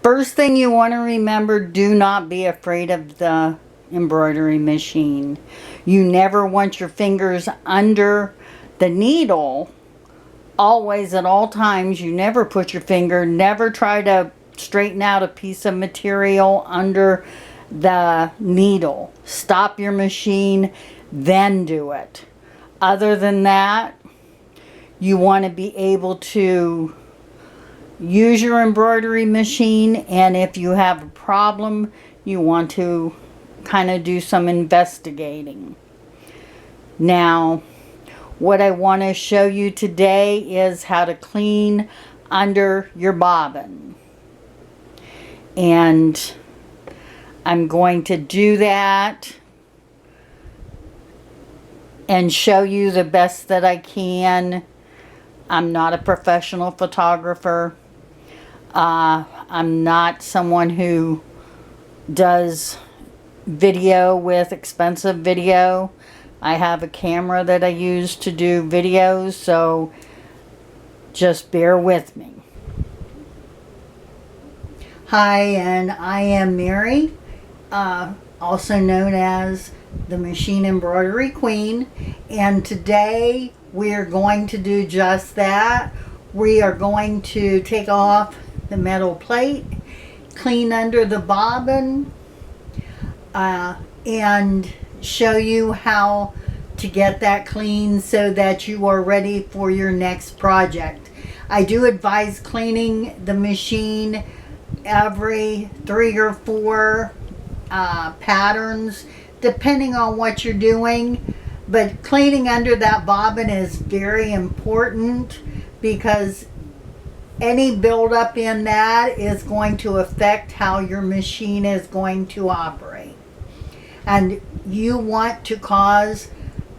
First thing you want to remember, do not be afraid of the embroidery machine. You never want your fingers under the needle. Always, at all times, you never put your finger, never try to straighten out a piece of material under the needle. Stop your machine, then do it. Other than that, you want to be able to use your embroidery machine, and if you have a problem, you want to kind of do some investigating. Now, what I want to show you today is how to clean under your bobbin. And I'm going to do that and show you the best that I can. I'm not a professional photographer. I'm not someone who does video with expensive video. I have a camera that I use to do videos, so just bear with me. Hi, and I am Mary, also known as the Machine Embroidery Queen, and today we are going to do just that. We are going to take off the metal plate, clean under the bobbin, and show you how to get that clean so that you are ready for your next project. I do advise cleaning the machine every 3 or 4 patterns depending on what you're doing, but cleaning under that bobbin is very important because any buildup in that is going to affect how your machine is going to operate. And you want to cause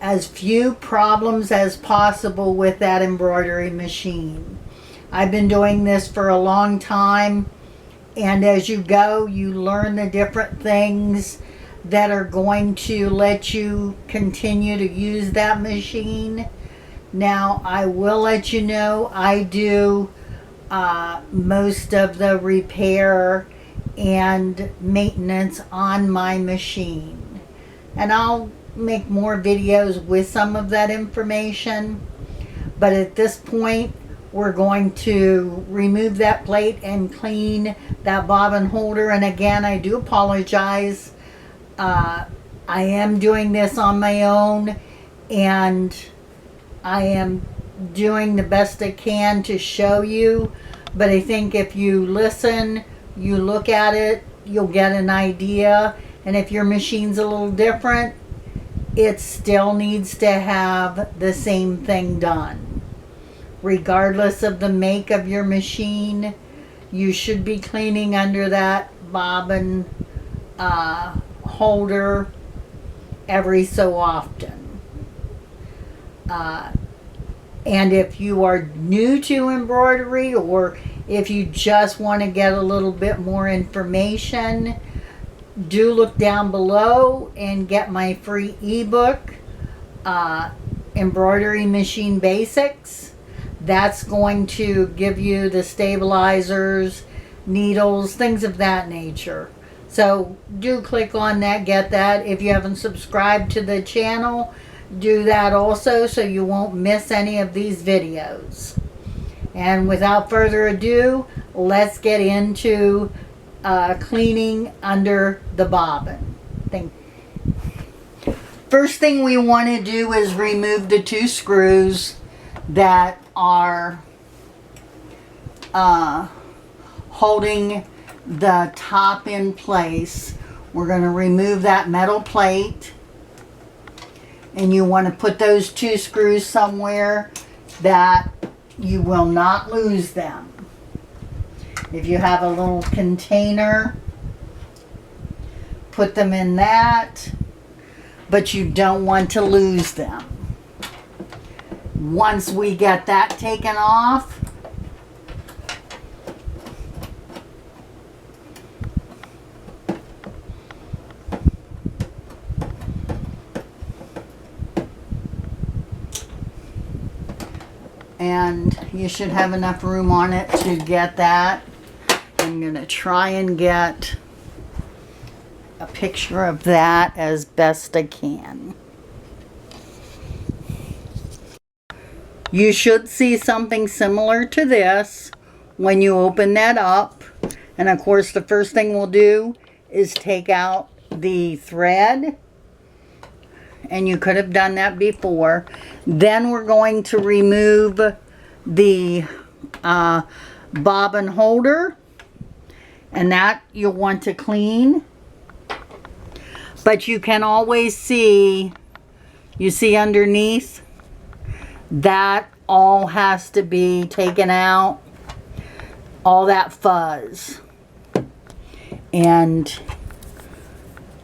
as few problems as possible with that embroidery machine. I've been doing this for a long time, and as you go, you learn the different things that are going to let you continue to use that machine. Now, I will let you know I do most of the repair and maintenance on my machine, and I'll make more videos with some of that information, but at this point we're going to remove that plate and clean that bobbin holder. And again, I do apologize. I am doing this on my own, and I am doing the best I can to show you, but I think if you listen, you look at it, you'll get an idea. And if your machine's a little different, it still needs to have the same thing done. Regardless of the make of your machine, you should be cleaning under that bobbin holder every so often. And if you are new to embroidery, or if you just want to get a little bit more information, do look down below and get my free ebook, Embroidery Machine Basics. That's going to give you the stabilizers, needles, things of that nature. So do click on that, get that. If you haven't subscribed to the channel, do that also so you won't miss any of these videos. And without further ado, let's get into cleaning under the bobbin. First thing we want to do is remove the 2 screws that are holding the top in place. We're going to remove that metal plate, and you want to put those 2 screws somewhere that you will not lose them. If you have a little container, put them in that, but you don't want to lose them. Once we get that taken off, and you should have enough room on it to get that. I'm going to try and get a picture of that as best I can. You should see something similar to this when you open that up. And of course, the first thing we'll do is take out the thread. And you could have done that before. Then we're going to remove the bobbin holder. And that you'll want to clean. But you can always see, you see underneath? That all has to be taken out. All that fuzz. And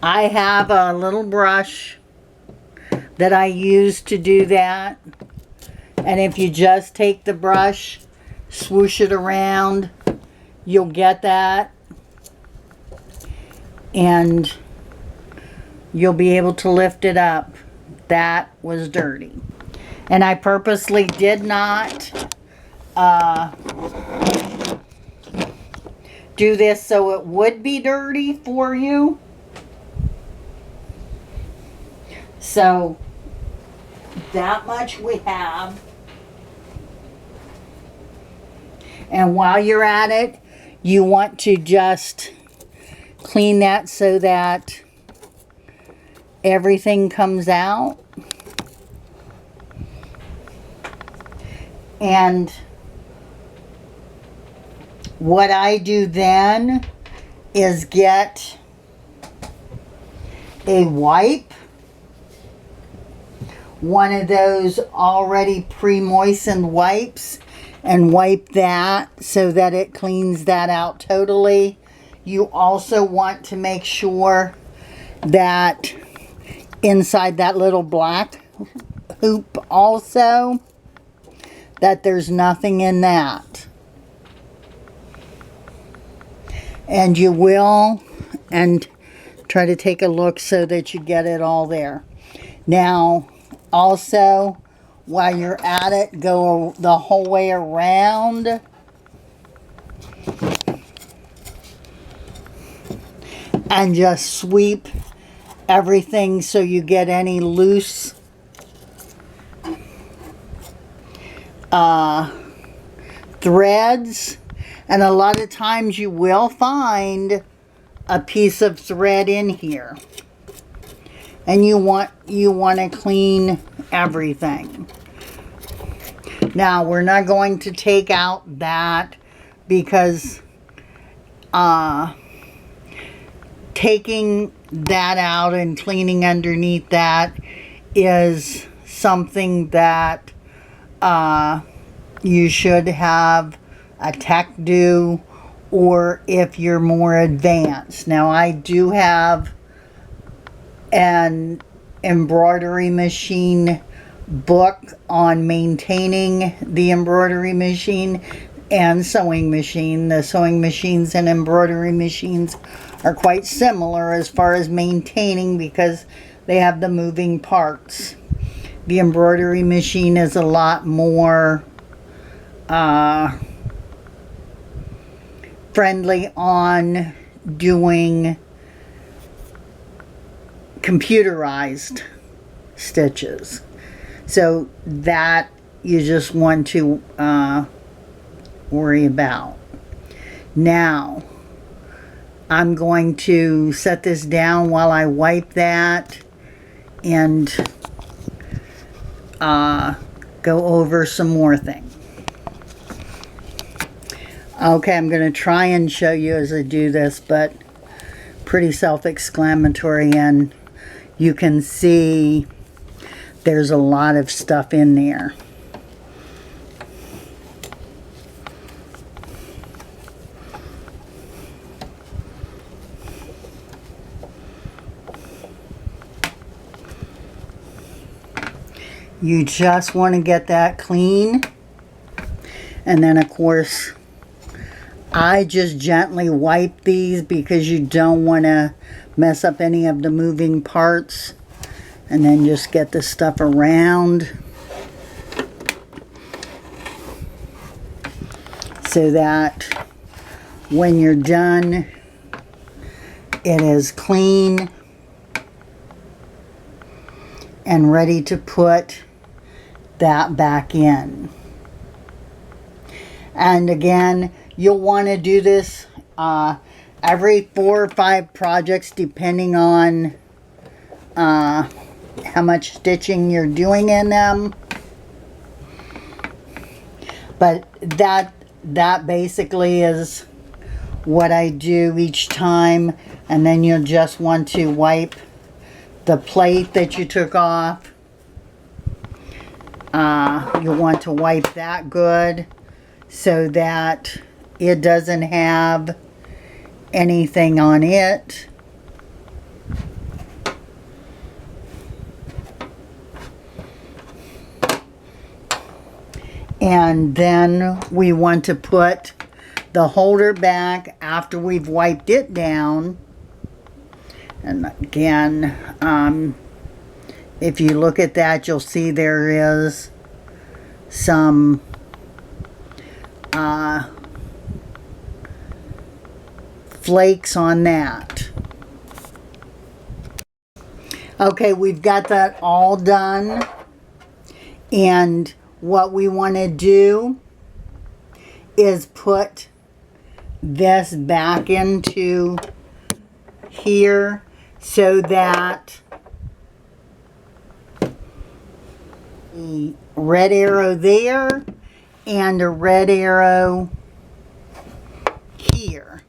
I have a little brush that I use to do that. And if you just take the brush, swoosh it around, you'll get that. And you'll be able to lift it up. That was dirty. And I purposely did not do this so it would be dirty for you. So that much we have. And while you're at it, you want to just clean that so that everything comes out. And what I do then is get a wipe, one of those already pre-moistened wipes, and wipe that so that it cleans that out totally. You also want to make sure that inside that little black hoop also, that there's nothing in that. And you will, and try to take a look so that you get it all there. Now, also, while you're at it, go the whole way around. And just sweep everything so you get any loose threads. And a lot of times you will find a piece of thread in here. And you want to clean everything. Now, we're not going to take out that because taking that out and cleaning underneath that is something that you should have a tech do, or if you're more advanced. Now, I do have an embroidery machine book on maintaining the embroidery machine and sewing machine. The sewing machines and embroidery machines are quite similar as far as maintaining because they have the moving parts. The embroidery machine is a lot more friendly on doing computerized stitches. So that you just want to worry about. Now, I'm going to set this down while I wipe that and go over some more things. Okay, I'm going to try and show you as I do this, but pretty self-explanatory, and you can see there's a lot of stuff in there. You just want to get that clean. And then, of course, I just gently wipe these because you don't want to mess up any of the moving parts. And then just get the stuff around so that when you're done, it is clean and ready to put that back in. And again, you'll want to do this every 4 or 5 projects, depending on how much stitching you're doing in them. But that basically is what I do each time. And then you'll just want to wipe the plate that you took off. You'll want to wipe that good so that it doesn't have anything on it. And then we want to put the holder back after we've wiped it down. And again, if you look at that, you'll see there is some flakes on that. Okay, we've got that all done. And what we want to do is put this back into here so that the red arrow there and a red arrow here,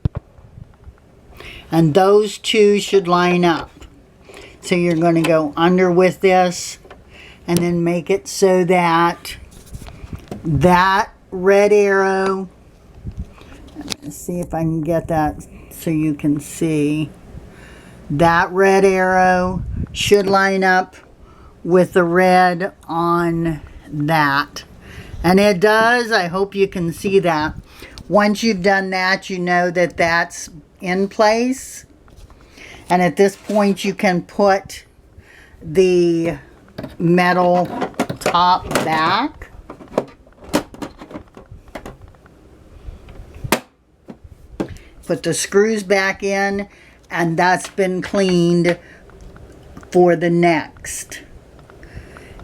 and those two should line up. So you're going to go under with this and then make it so that that red arrow, let's see if I can get that so you can see, that red arrow should line up with the red on that. And it does. I hope you can see that. Once you've done that, you know that that's in place. And at this point, you can put the metal top back. Put the screws back in, and that's been cleaned for the next.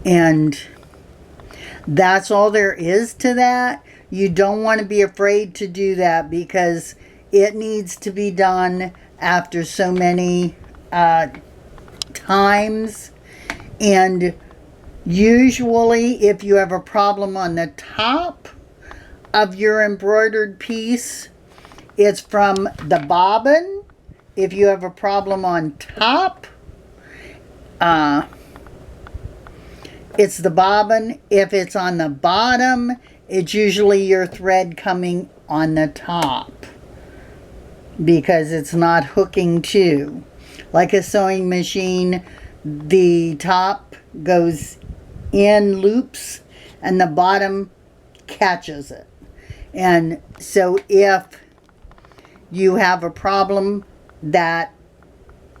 And that's all there is to that. You don't want to be afraid to do that because it needs to be done after so many times. And usually if you have a problem on the top of your embroidered piece, it's from the bobbin. If you have a problem on top, it's the bobbin. If it's on the bottom, it's usually your thread coming on the top because it's not hooking to. Like a sewing machine, the top goes in loops and the bottom catches it. And so if you have a problem that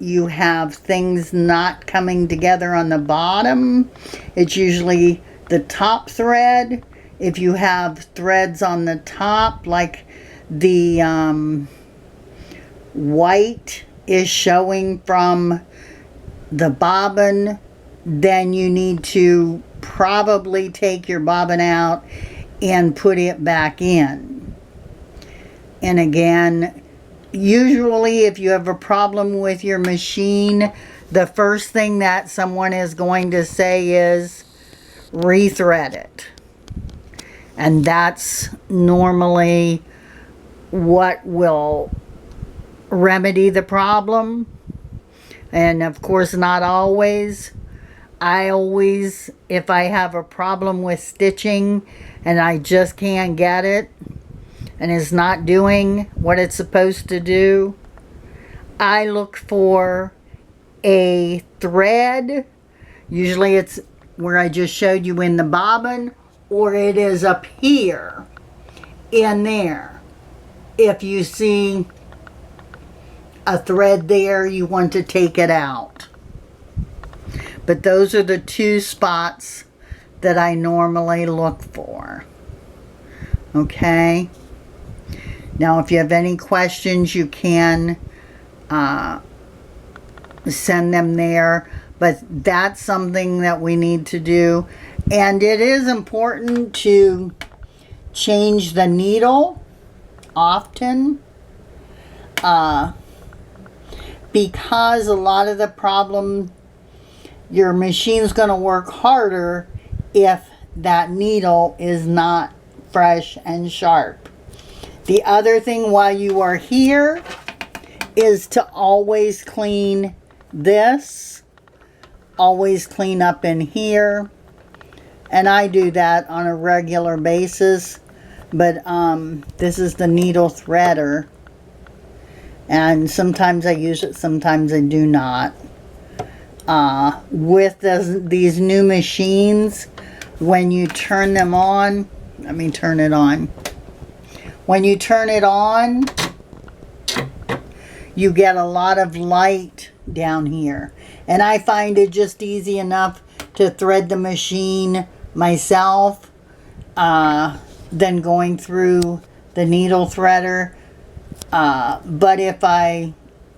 you have things not coming together on the bottom, it's usually the top thread. If you have threads on the top, like the white is showing from the bobbin, then you need to probably take your bobbin out and put it back in. And again, usually if you have a problem with your machine, the first thing that someone is going to say is rethread it. And that's normally what will remedy the problem. And of course, not always. I always, if I have a problem with stitching and I just can't get it and it's not doing what it's supposed to do, I look for a thread. Usually it's where I just showed you in the bobbin, or it is up here in there. If you see a thread there, you want to take it out. But those are the two spots that I normally look for. Okay? Now, if you have any questions, you can send them there, but that's something that we need to do. And it is important to change the needle often, because a lot of the problem, your machine's going to work harder if that needle is not fresh and sharp. The other thing while you are here is to always clean this. Always clean up in here. And I do that on a regular basis. But this is the needle threader. And sometimes I use it, sometimes I do not. With these new machines, when you turn them on, let me turn it on. When you turn it on, you get a lot of light down here. And I find it just easy enough to thread the machine myself than going through the needle threader. But if I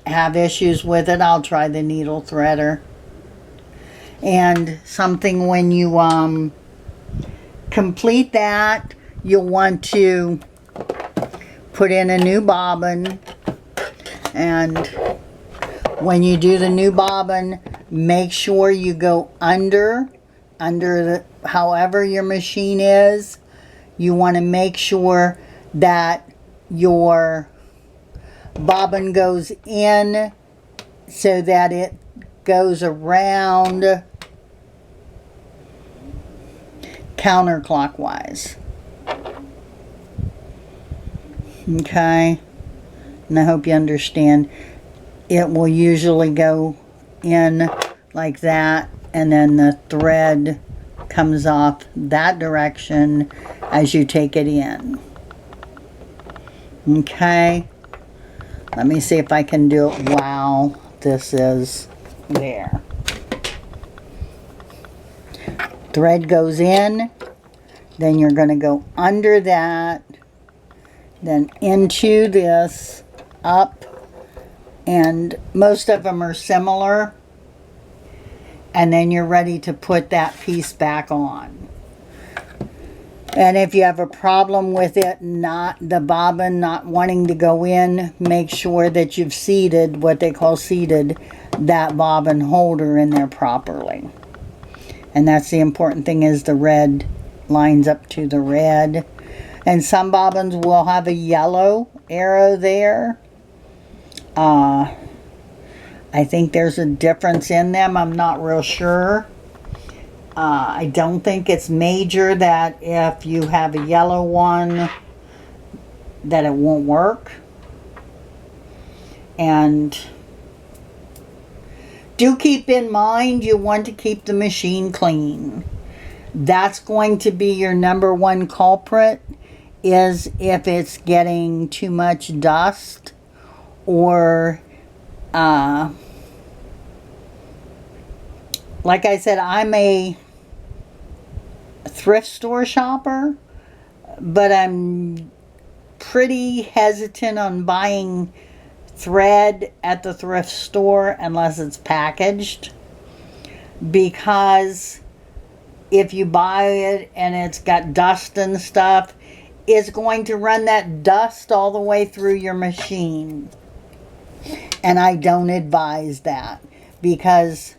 have issues with it, I'll try the needle threader. And something when you complete that, you'll want to put in a new bobbin. And when you do the new bobbin, make sure you go under the, however your machine is. You want to make sure that your bobbin goes in so that it goes around counterclockwise. Okay, and I hope you understand. It will usually go in like that, and then the thread comes off that direction as you take it in. Okay, let me see if I can do it while this is there. Thread goes in, then you're going to go under that, then into this, up, and most of them are similar, and then you're ready to put that piece back on. And if you have a problem with it, the bobbin not wanting to go in, make sure that you've seated, what they call seated, that bobbin holder in there properly. And that's the important thing, is the red lines up to the red. And some bobbins will have a yellow arrow there. I think there's a difference in them. I'm not real sure. I don't think it's major that if you have a yellow one that it won't work. And do keep in mind you want to keep the machine clean. That's going to be your number one culprit, is if it's getting too much dust, or like I said, I'm a thrift store shopper, but I'm pretty hesitant on buying thread at the thrift store unless it's packaged, because if you buy it and it's got dust and stuff, it's going to run that dust all the way through your machine. And I don't advise that, because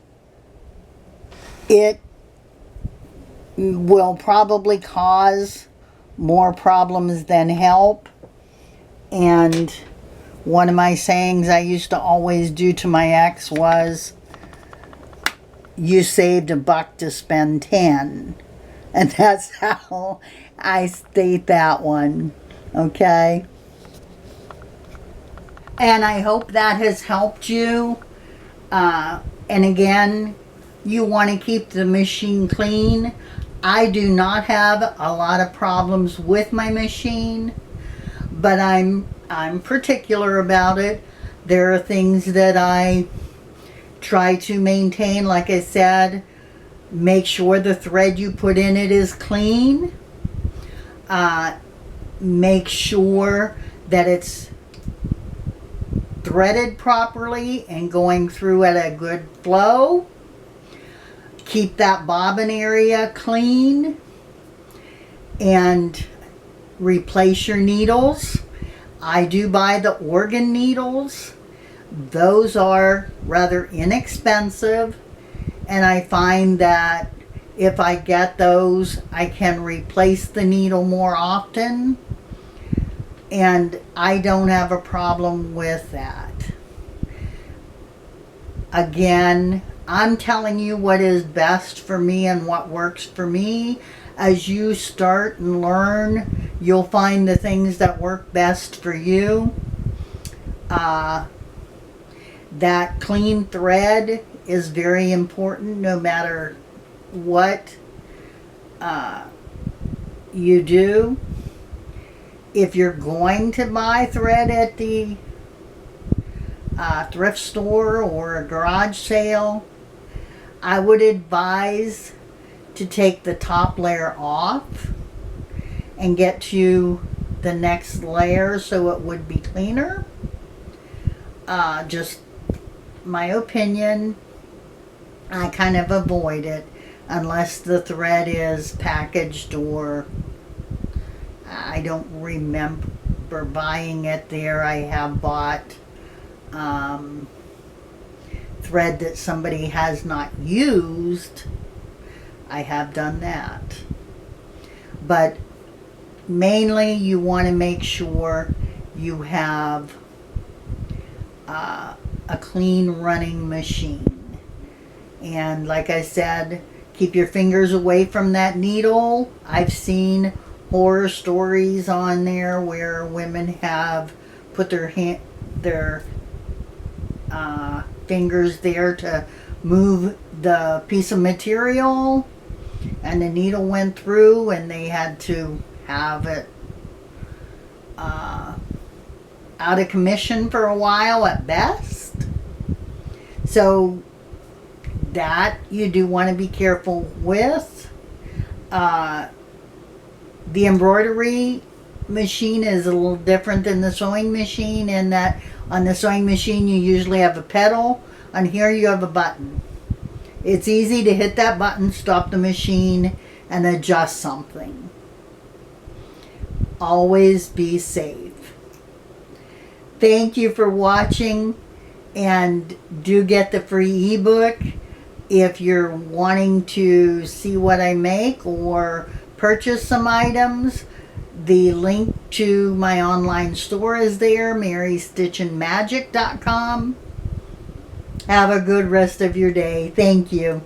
it will probably cause more problems than help. And one of my sayings I used to always do to my ex was, you saved $1 to spend 10. And that's how I state that one. Okay? And I hope that has helped you. And again, you want to keep the machine clean. I do not have a lot of problems with my machine, but I'm particular about it. There are things that I try to maintain. Like I said, make sure the thread you put in it is clean. Make sure that it's threaded properly and going through at a good flow. Keep that bobbin area clean and replace your needles. I do buy the organ needles. Those are rather inexpensive, and I find that if I get those, I can replace the needle more often, and I don't have a problem with that. Again, I'm telling you what is best for me and what works for me. As you start and learn, you'll find the things that work best for you. That clean thread is very important no matter what you do. If you're going to buy thread at the thrift store or a garage sale, I would advise to take the top layer off and get to the next layer so it would be cleaner. Just my opinion, I kind of avoid it unless the thread is packaged, or I don't remember buying it there. I have bought thread that somebody has not used. I have done that. But mainly you want to make sure you have a clean running machine. And like I said, keep your fingers away from that needle. I've seen horror stories on there where women have put their fingers there to move the piece of material, and the needle went through and they had to have it out of commission for a while at best. So that you do want to be careful with. The embroidery machine is a little different than the sewing machine in that on the sewing machine you usually have a pedal. On here you have a button. It's easy to hit that button, stop the machine, and adjust something. Always be safe. Thank you for watching, and do get the free ebook if you're wanting to see what I make or purchase some items. The link to my online store is there, marystitchandmagic.com. Have a good rest of your day. Thank you.